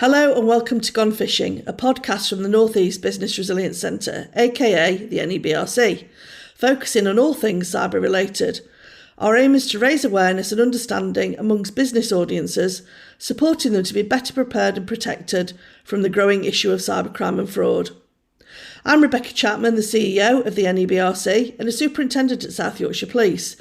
Hello and welcome to Gone Phishing, a podcast from the North East Business Resilience Centre, aka the NEBRC, focusing on all things cyber related. Our aim is to raise awareness and understanding amongst business audiences, supporting them to be better prepared and protected from the growing issue of cybercrime and fraud. I'm Rebecca Chapman, the CEO of the NEBRC and a superintendent at South Yorkshire Police,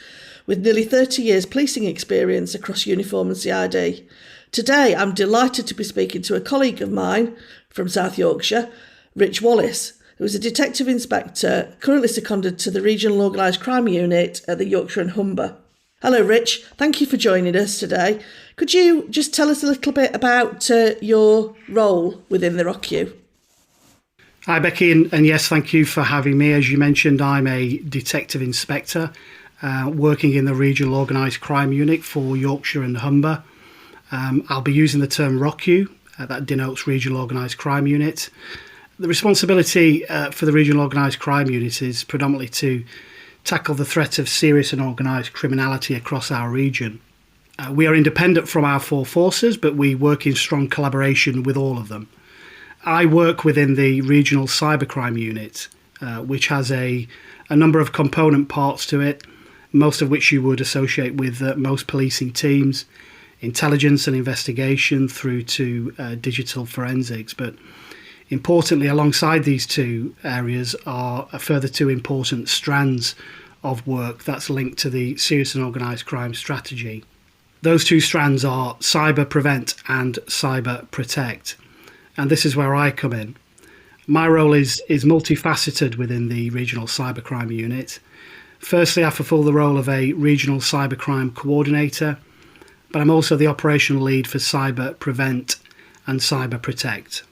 with nearly 30 years policing experience across uniform and CID. Today, I'm delighted to be speaking to a colleague of mine from South Yorkshire, Rich Wallis, who is a detective inspector currently seconded to the Regional Organised Crime Unit at the Yorkshire and Humber. Hello, Rich. Thank you for joining us today. Could you just tell us a little bit about your role within the ROCU? Hi, Becky, and yes, thank you for having me. As you mentioned, I'm a detective inspector working in the Regional Organised Crime Unit for Yorkshire and Humber. I'll be using the term ROCU, that denotes Regional Organised Crime Unit. The responsibility for the Regional Organised Crime Unit is predominantly to tackle the threat of serious and organised criminality across our region. We are independent from our four forces, but we work in strong collaboration with all of them. I work within the Regional Cybercrime Unit, which has a number of component parts to it, most of which you would associate with most policing teams, intelligence and investigation through to digital forensics. But importantly, alongside these two areas are a further two important strands of work that's linked to the serious and organised crime strategy. Those two strands are cyber prevent and cyber protect. And this is where I come in. My role is multifaceted within the Regional Cybercrime Unit. Firstly, I fulfil the role of a Regional Cybercrime Coordinator, but I'm also the operational lead for Cyber Prevent and Cyber Protect.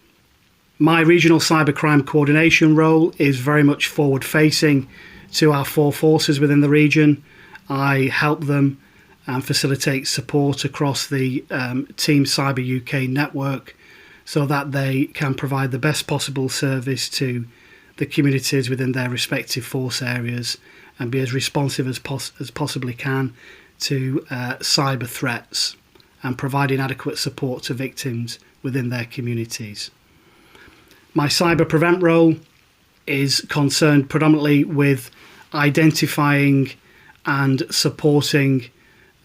My Regional Cybercrime Coordination role is very much forward-facing to our four forces within the region. I help them and facilitate support across the Team Cyber UK network so that they can provide the best possible service to the communities within their respective force areas and be as responsive as possibly can to cyber threats and providing adequate support to victims within their communities. My cyber prevent role is concerned predominantly with identifying and supporting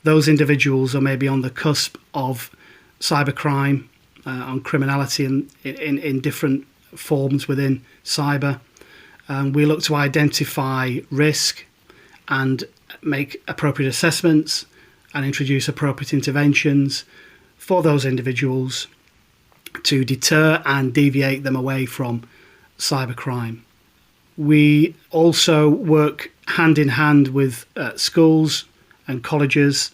those individuals who may be on the cusp of cybercrime, on criminality in different forms within cyber. We look to identify risk and make appropriate assessments and introduce appropriate interventions for those individuals to deter and deviate them away from cybercrime. We also work hand in hand with schools and colleges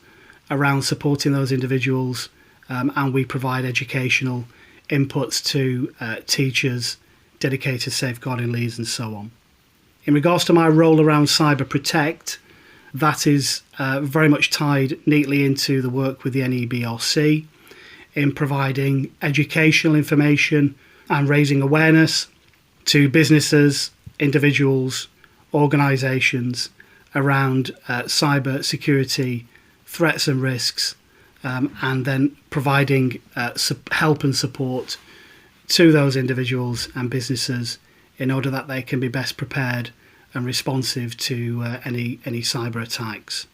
around supporting those individuals, and we provide educational inputs to teachers, dedicated safeguarding leads and so on. In regards to my role around cyber protect, that is very much tied neatly into the work with the NEBRC in providing educational information and raising awareness to businesses, individuals, organisations around cyber security threats and risks, and then providing help and support to those individuals and businesses in order that they can be best prepared and responsive to any cyber attacks.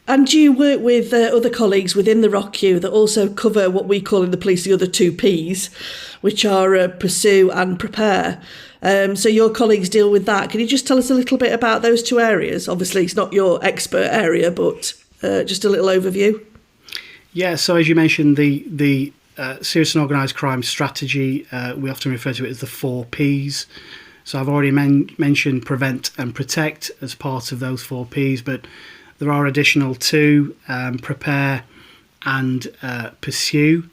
And you work with other colleagues within the ROCU that also cover what we call in the police the other two Ps, which are pursue and prepare. So your colleagues deal with that. Can you just tell us a little bit about those two areas? Obviously, it's not your expert area, but just a little overview. Yeah, so as you mentioned, the serious and organised crime strategy, we often refer to it as the 4 Ps. So I've already mentioned prevent and protect as part of those 4 Ps, but there are additional 2, prepare and pursue.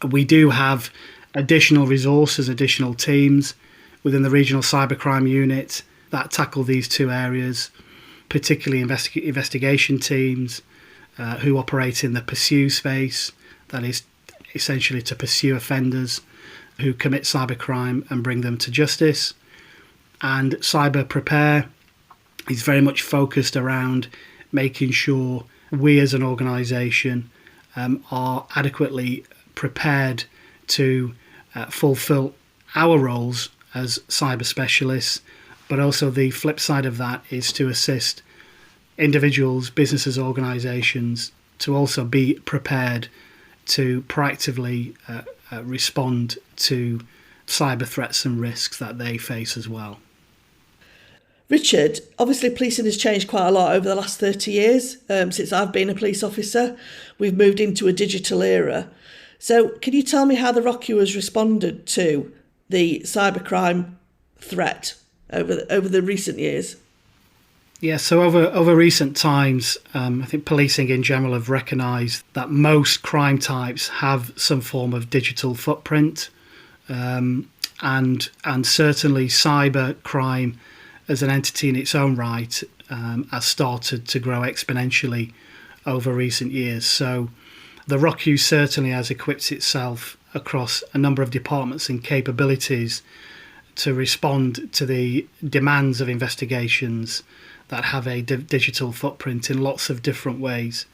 We do have additional resources, additional teams within the Regional Cybercrime Unit that tackle these 2 areas, particularly investigation teams who operate in the pursue space, that is essentially to pursue offenders who commit cybercrime and bring them to justice. And cyber prepare is very much focused around making sure we as an organisation are adequately prepared to fulfill our roles as cyber specialists, but also the flip side of that is to assist individuals, businesses, organisations to also be prepared to proactively respond to cyber threats and risks that they face as well. Richard, obviously policing has changed quite a lot over the last 30 years since I've been a police officer. We've moved into a digital era. So can you tell me how the ROCU has responded to the cybercrime threat over the recent years? Yeah, so over recent times, I think policing in general have recognised that most crime types have some form of digital footprint, and certainly cyber crime as an entity in its own right has started to grow exponentially over recent years. So the ROCU certainly has equipped itself across a number of departments and capabilities to respond to the demands of investigations that have a digital footprint in lots of different ways.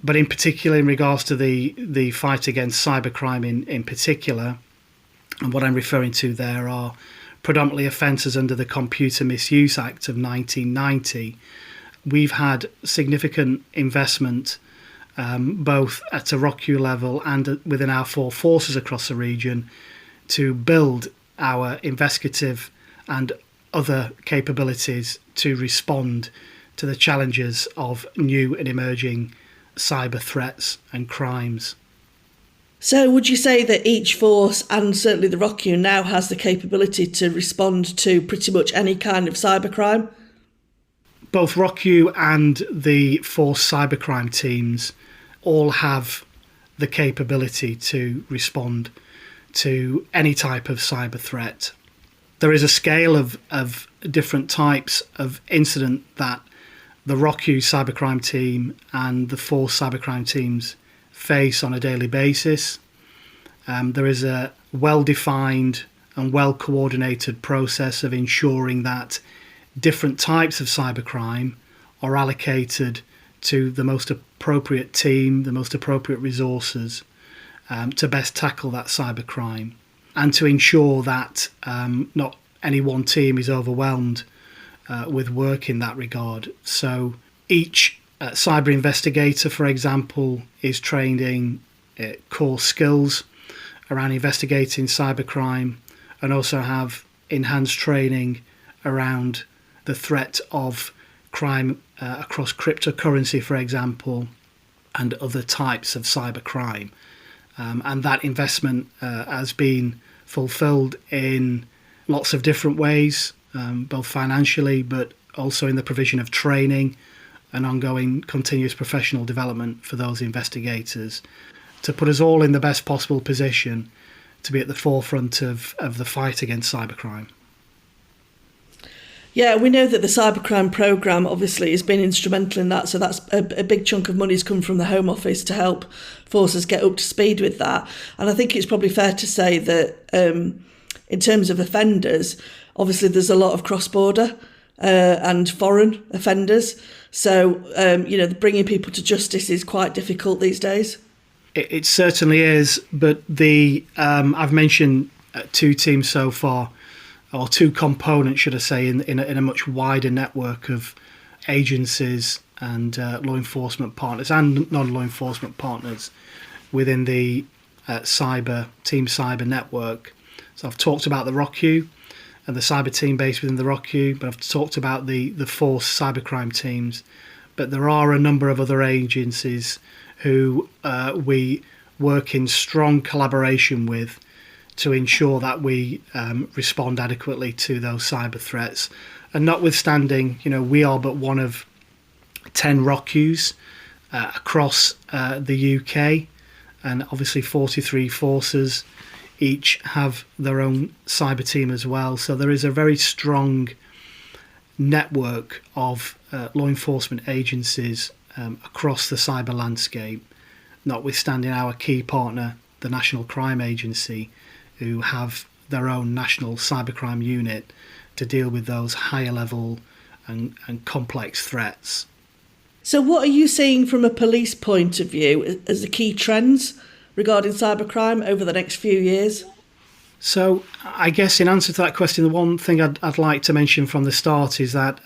But in particular, in regards to the fight against cybercrime in particular, and what I'm referring to there are predominantly offences under the Computer Misuse Act of 1990. We've had significant investment both at a ROCU level and within our four forces across the region to build our investigative and other capabilities to respond to the challenges of new and emerging cyber threats and crimes. So would you say that each force, and certainly the ROCU, now has the capability to respond to pretty much any kind of cybercrime? Both ROCU and the force cybercrime teams all have the capability to respond to any type of cyber threat. There is a scale of different types of incident that the ROCU cybercrime team and the force cybercrime teams face on a daily basis. There is a well-defined and well-coordinated process of ensuring that different types of cybercrime are allocated to the most appropriate team, the most appropriate resources to best tackle that cybercrime, and to ensure that not any one team is overwhelmed with work in that regard. So each cyber investigator, for example, is trained in core skills around investigating cybercrime, and also have enhanced training around the threat of crime across cryptocurrency, for example, and other types of cybercrime. And that investment has been fulfilled in lots of different ways, both financially, but also in the provision of training and ongoing continuous professional development for those investigators, to put us all in the best possible position to be at the forefront of the fight against cybercrime. Yeah, we know that the cybercrime programme obviously has been instrumental in that, so that's a big chunk of money's come from the Home Office to help forces get up to speed with that. And I think it's probably fair to say that in terms of offenders, obviously there's a lot of cross-border and foreign offenders, so bringing people to justice is quite difficult these days. It certainly is, but I've mentioned two teams so far, or two components, should I say, in a much wider network of agencies and law enforcement partners and non-law enforcement partners within the team cyber network. So I've talked about the ROCU and the cyber team based within the ROCU, but I've talked about the force cybercrime teams. But there are a number of other agencies who we work in strong collaboration with to ensure that we respond adequately to those cyber threats. And notwithstanding, we are but one of 10 ROCUs across the UK, and obviously 43 forces each have their own cyber team as well. So there is a very strong network of law enforcement agencies across the cyber landscape, notwithstanding our key partner, the National Crime Agency, who have their own national cybercrime unit to deal with those higher level and complex threats. So what are you seeing from a police point of view as the key trends regarding cybercrime over the next few years? So I guess in answer to that question, the one thing I'd like to mention from the start is that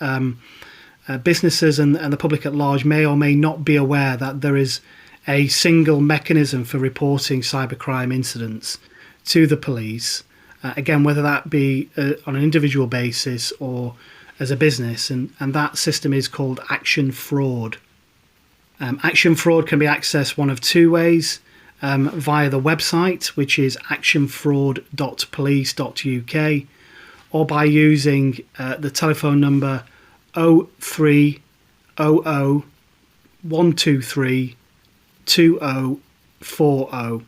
businesses and the public at large may or may not be aware that there is a single mechanism for reporting cybercrime incidents to the police, again, whether that be on an individual basis or as a business, and that system is called Action Fraud. Action Fraud can be accessed one of two ways, via the website, which is actionfraud.police.uk, or by using the telephone number 0300 123 2040.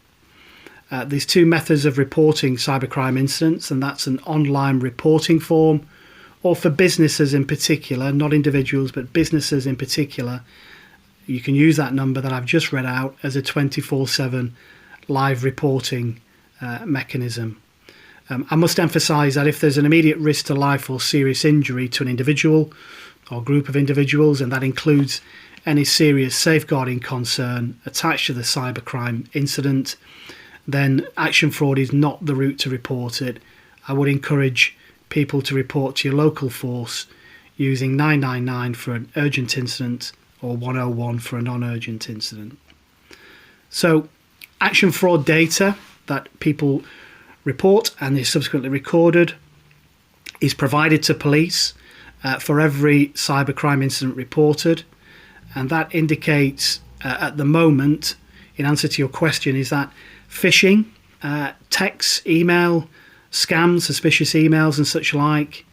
There's two methods of reporting cybercrime incidents, and that's an online reporting form, or for businesses in particular, not individuals, but businesses in particular, you can use that number that I've just read out as a 24/7 live reporting mechanism. I must emphasise that if there's an immediate risk to life or serious injury to an individual or group of individuals, and that includes any serious safeguarding concern attached to the cybercrime incident, then Action Fraud is not the route to report it. I would encourage people to report to your local force using 999 for an urgent incident or 101 for a non-urgent incident. So Action Fraud data that people report and is subsequently recorded is provided to police for every cybercrime incident reported, and that indicates at the moment, in answer to your question, is that phishing, text, email, scams, suspicious emails and such like,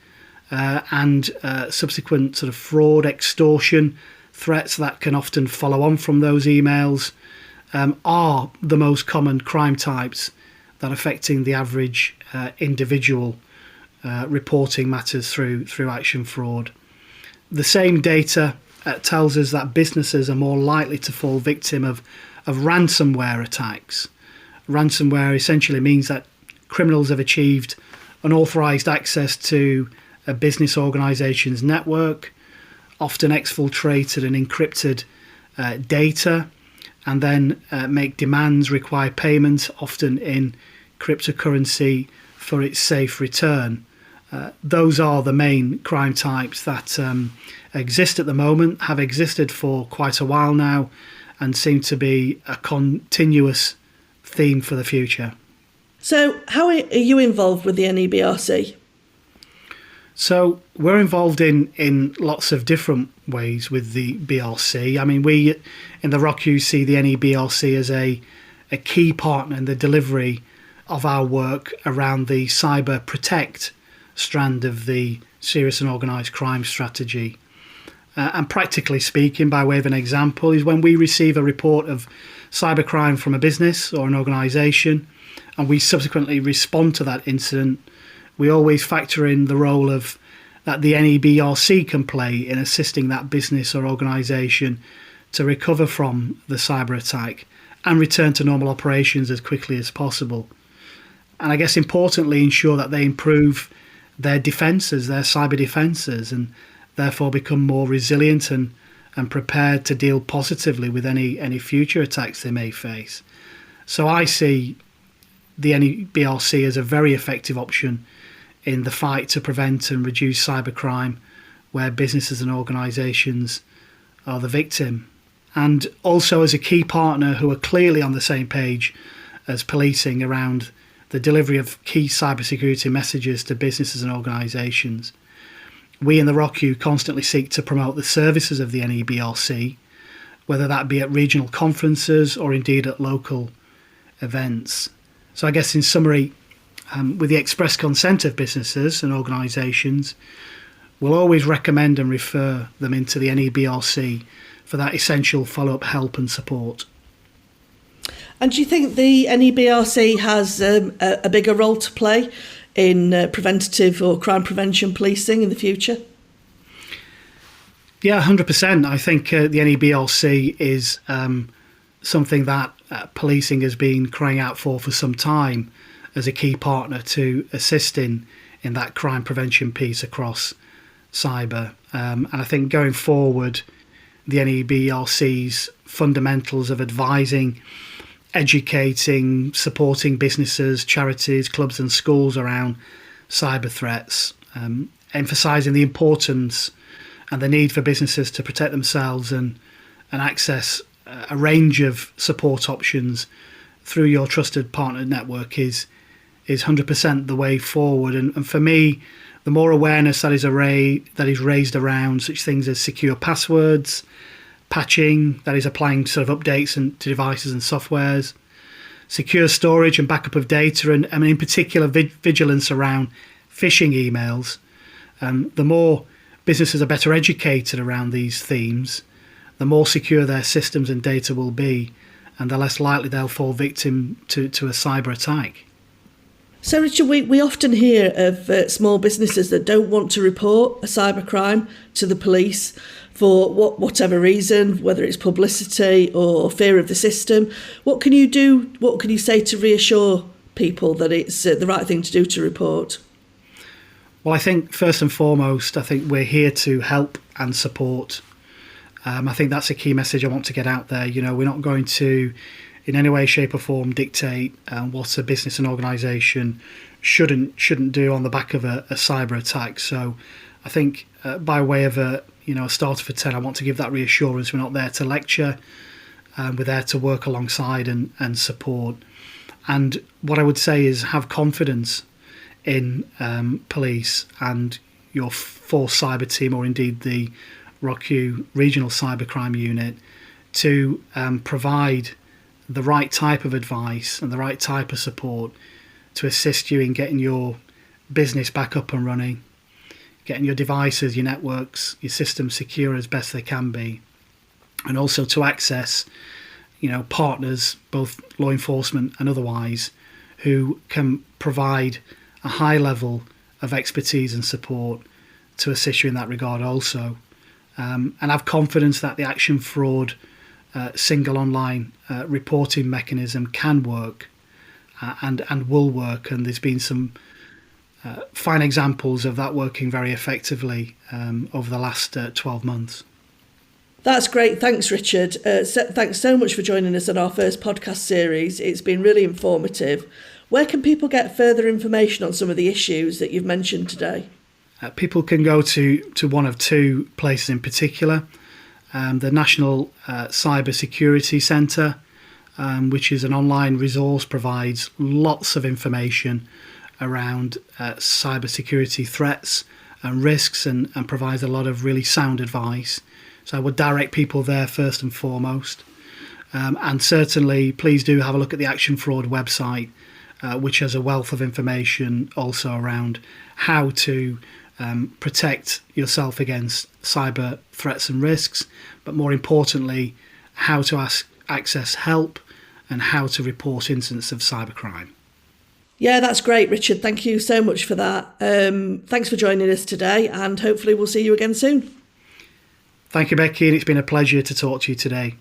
and subsequent sort of fraud, extortion, threats that can often follow on from those emails are the most common crime types that are affecting the average individual reporting matters through Action Fraud. The same data tells us that businesses are more likely to fall victim of ransomware attacks. Ransomware essentially means that criminals have achieved unauthorized access to a business organization's network, often exfiltrated and encrypted data, and then make demands, require payment, often in cryptocurrency, for its safe return. Those are the main crime types that exist at the moment, have existed for quite a while now, and seem to be a continuous theme for the future. So how are you involved with the NEBRC? So we're involved in lots of different ways with the BRC. I mean, we in the ROCU see the NEBRC as a key partner in the delivery of our work around the Cyber Protect strand of the serious and organised crime strategy. And practically speaking, by way of an example, is when we receive a report of cybercrime from a business or an organisation, and we subsequently respond to that incident, we always factor in the role of that the NEBRC can play in assisting that business or organisation to recover from the cyber attack and return to normal operations as quickly as possible. And I guess importantly, ensure that they improve their defences, their cyber defences, and therefore become more resilient and prepared to deal positively with any future attacks they may face. So I see the NEBRC as a very effective option in the fight to prevent and reduce cybercrime where businesses and organisations are the victim. And also as a key partner who are clearly on the same page as policing around the delivery of key cybersecurity messages to businesses and organisations. We in the ROCU constantly seek to promote the services of the NEBRC, whether that be at regional conferences or indeed at local events. So I guess in summary, with the express consent of businesses and organisations, we'll always recommend and refer them into the NEBRC for that essential follow-up help and support. And do you think the NEBRC has a bigger role to play in preventative or crime prevention policing in the future? Yeah, 100%. I think the NEBRC is something that policing has been crying out for some time as a key partner to assist in that crime prevention piece across cyber. And I think going forward, the NEBRC's fundamentals of advising educating, supporting businesses, charities, clubs and schools around cyber threats, emphasising the importance and the need for businesses to protect themselves and access a range of support options through your trusted partner network is 100% the way forward. And for me, the more awareness that is raised around such things as secure passwords, patching, that is applying sort of updates to devices and softwares, secure storage and backup of data, and in particular vigilance around phishing emails. The more businesses are better educated around these themes, the more secure their systems and data will be, and the less likely they'll fall victim to a cyber attack. So, Richard, we often hear of small businesses that don't want to report a cybercrime to the police for whatever reason, whether it's publicity or fear of the system. What can you do? What can you say to reassure people that it's the right thing to do to report? Well, I think first and foremost, I think we're here to help and support. I think that's a key message I want to get out there. You know, we're not going to, in any way, shape or form, dictate what a business and organisation shouldn't do on the back of a cyber attack. So I think by way of a starter for 10, I want to give that reassurance. We're not there to lecture. We're there to work alongside and support. And what I would say is have confidence in police and your force cyber team, or indeed the ROCU Regional Cybercrime Unit, to provide the right type of advice and the right type of support to assist you in getting your business back up and running, getting your devices, your networks, your systems secure as best they can be, and also to access, partners, both law enforcement and otherwise, who can provide a high level of expertise and support to assist you in that regard also. And have confidence that the action fraud single online reporting mechanism can work and will work. And there's been some fine examples of that working very effectively over the last 12 months. That's great. Thanks, Richard. Thanks so much for joining us on our first podcast series. It's been really informative. Where can people get further information on some of the issues that you've mentioned today? People can go to one of two places in particular. The National Cyber Security Centre, which is an online resource, provides lots of information around cyber security threats and risks and provides a lot of really sound advice. So I would direct people there first and foremost. And certainly, please do have a look at the Action Fraud website, which has a wealth of information also around how to protect yourself against cyber threats and risks, but more importantly, how to access help and how to report incidents of cybercrime. Yeah, that's great, Richard. Thank you so much for that. Thanks for joining us today, and hopefully we'll see you again soon. Thank you, Becky, and it's been a pleasure to talk to you today.